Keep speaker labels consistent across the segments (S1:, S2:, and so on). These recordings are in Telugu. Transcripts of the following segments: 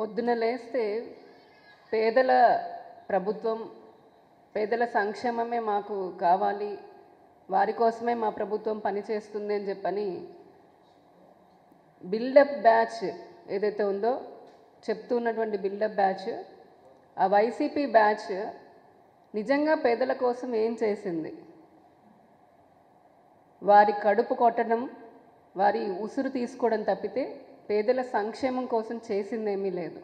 S1: పొద్దున లేస్తే పేదల ప్రభుత్వం, పేదల సంక్షేమమే మాకు కావాలి, వారి కోసమే మా ప్రభుత్వం పనిచేస్తుంది అని చెప్పని బిల్డప్ బ్యాచ్ ఏదైతే ఉందో చెప్తున్నటువంటి బిల్డప్ బ్యాచ్, ఆ వైసీపీ బ్యాచ్ నిజంగా పేదల కోసం ఏం చేసింది? వారి కడుపు కొట్టడం, వారి ఉసురు తీసుకోవడం తప్పితే పేదల సంక్షేమం కోసం చేసిందేమీ లేదు.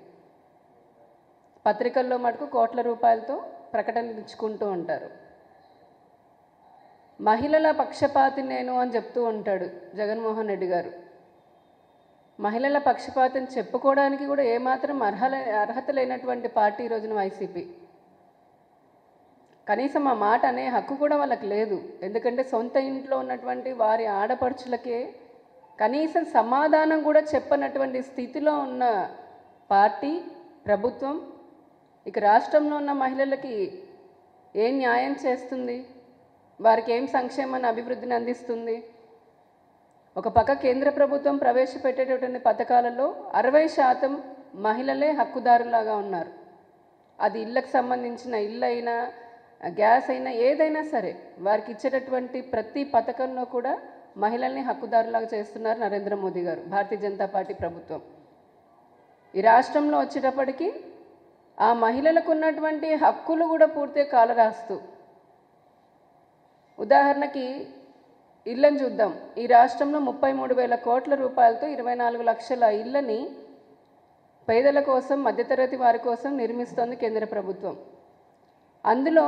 S1: పత్రికల్లో మటుకు కోట్ల రూపాయలతో ప్రకటనలు ఇచ్చుకుంటూ ఉంటారు. మహిళల పక్షపాతి నేను అని చెప్తూ ఉంటాడు జగన్మోహన్ రెడ్డి గారు. మహిళల పక్షపాతం చెప్పుకోవడానికి కూడా ఏమాత్రం అర్హత లేనటువంటి పార్టీ ఈ రోజున వైసీపీ. కనీసం ఆ మాట అనే హక్కు కూడా వాళ్ళకి లేదు. ఎందుకంటే సొంత ఇంట్లో ఉన్నటువంటి వారి ఆడపడుచులకే కనీసం సమాధానం కూడా చెప్పనటువంటి స్థితిలో ఉన్న పార్టీ, ప్రభుత్వం ఇక రాష్ట్రంలో ఉన్న మహిళలకి ఏం న్యాయం చేస్తుంది? వారికి ఏం సంక్షేమాన్ని, అభివృద్ధిని అందిస్తుంది? ఒక పక్క కేంద్ర ప్రభుత్వం ప్రవేశపెట్టేటటువంటి పథకాలలో 60% మహిళలే హక్కుదారులాగా ఉన్నారు. అది ఇళ్ళకు సంబంధించిన ఇల్లు అయినా, గ్యాస్ అయినా, ఏదైనా సరే వారికి ఇచ్చేటటువంటి ప్రతి పథకంలో కూడా మహిళల్ని హక్కుదారులాగా చేస్తున్నారు నరేంద్ర మోదీ గారు, భారతీయ జనతా పార్టీ ప్రభుత్వం. ఈ రాష్ట్రంలో వచ్చేటప్పటికి ఆ మహిళలకు ఉన్నటువంటి హక్కులు కూడా పూర్తిగా కాలరాస్తూ, ఉదాహరణకి ఇళ్ళని చూద్దాం. ఈ రాష్ట్రంలో 33,000 కోట్ల రూపాయలతో 24 లక్షల ఇళ్ళని పేదల కోసం, మధ్యతరగతి వారి కోసం నిర్మిస్తోంది కేంద్ర ప్రభుత్వం. అందులో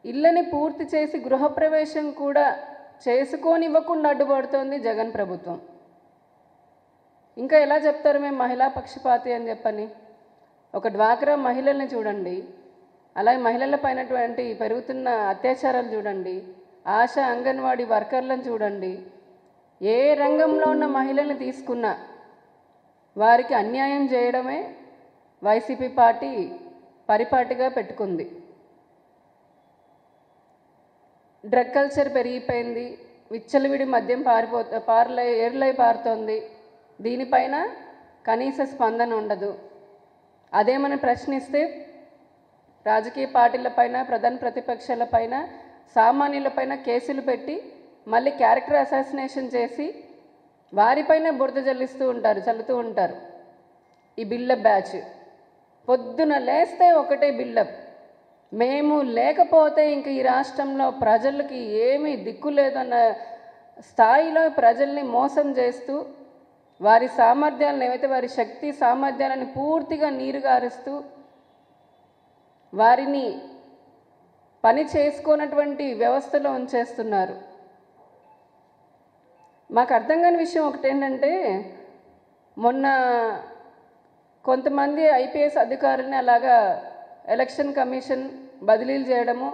S1: ఇళ్ళని పూర్తి చేసి గృహప్రవేశం కూడా చేసుకోనివ్వకుండా అడ్డుపడుతోంది జగన్ ప్రభుత్వం. ఇంకా ఎలా చెప్తారు మేము మహిళా పక్షపాతి అని చెప్పని? ఒక డ్వాక్రా మహిళల్ని చూడండి, అలాగే మహిళల పైనటువంటి పెరుగుతున్న అత్యాచారాలు చూడండి, ఆశా అంగన్వాడీ వర్కర్లను చూడండి. ఏ రంగంలో ఉన్న మహిళల్ని తీసుకున్నా వారికి అన్యాయం చేయడమే వైసీపీ పార్టీ పరిపాటిగా పెట్టుకుంది. డ్రగ్ కల్చర్ పెరిగిపోయింది, విచ్చలవిడి మద్యం ఏర్లై పారుతోంది. దీనిపైన కనీస స్పందన ఉండదు. అదేమని ప్రశ్నిస్తే రాజకీయ పార్టీలపైన, ప్రధాన ప్రతిపక్షాలపైన, సామాన్యులపైన కేసులు పెట్టి మళ్ళీ క్యారెక్టర్ అసాసినేషన్ చేసి వారిపైన బురద చల్లుతూ ఉంటారు ఈ బిల్డప్ బ్యాచ్. పొద్దున లేస్తే ఒకటే బిల్డప్. మేము లేకపోతే ఇంక ఈ రాష్ట్రంలో ప్రజలకి ఏమీ దిక్కు లేదన్న స్థాయిలో ప్రజల్ని మోసం చేస్తూ, వారి సామర్థ్యాలను, ఏవైతే వారి శక్తి సామర్థ్యాలను పూర్తిగా నీరుగారుస్తూ, వారిని పని చేసుకున్నటువంటి వ్యవస్థలో ఉంచేస్తున్నారు. మాకు అర్థం కాని విషయం ఒకటి ఏంటంటే, మొన్న కొంతమంది ఐపీఎస్ అధికారులని అలాగా ఎలక్షన్ కమిషన్ బదిలీలు చేయడము,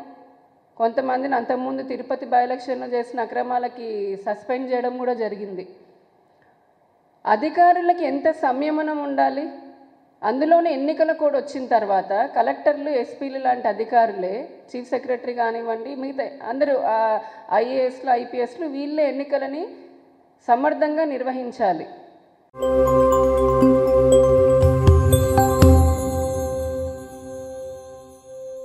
S1: కొంతమందిని అంతకుముందు తిరుపతి బై ఎలక్షన్లో చేసిన అక్రమాలకి సస్పెండ్ చేయడం కూడా జరిగింది. అధికారులకి ఎంత సంయమనం ఉండాలి? అందులోనే ఎన్నికల కోడ్ వచ్చిన తర్వాత కలెక్టర్లు, ఎస్పీలు లాంటి అధికారులే, చీఫ్ సెక్రటరీ కానివ్వండి, మిగతా అందరూ ఐఏఎస్లు, ఐపీఎస్లు వీళ్ళే ఎన్నికలని సమర్థంగా నిర్వహించాలి.